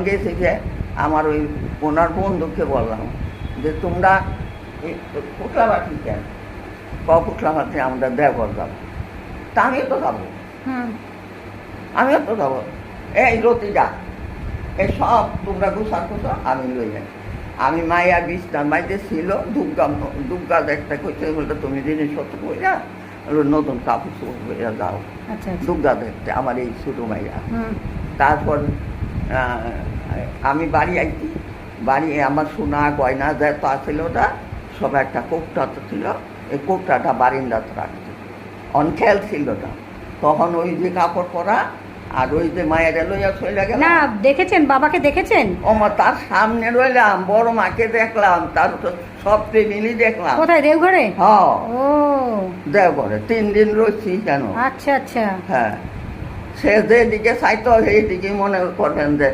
গেছি যে আমার ওই ওনার বন্ধুকে বললাম যে তোমরা পুটলাবাটি কেন পুটলাবাটি আমরা দেওয়ার যাবো, তা আমিও তো যাবো, আমিও তো যাবো, এই রতিটা এই সব তোমরা গুছার করছো, আমি লই যাই। আমি মায়া বিছনার মাইতে ছিল দুর্গা একটা করছে বলতে তুমি জিনিসপত্র বইরা নতুন কাপড় চোপড় বইরা যাও দুর্গা দেখতে আমার এই ছোটো মাইয়া। তারপর আমি বাড়ি আইছি, বাড়ি আমার সোনা গয়না যা তা ছিল ওটা সব একটা কোকটা ছিল, এই কোকটাটা বারিন্দাতে রাখছে, অনখেল ছিল না তখন। ওই যে কাপড় পরা আর ওই যে মায়ের লইয়া চলে গেল না, দেখেছেন বাবাকে দেখেছেন? আমার তার সামনে রইলাম, বড় মাকে দেখলাম, তার সব ফ্যামিলি দেখলাম। কোথায়, দেওঘরে? হ্যাঁ, ও দেওঘরে 3 দিন রয়েছি কেন। আচ্ছা আচ্ছা। হ্যাঁ, সে যেদিকে চাইতো সেইদিকে মনে করবেন যে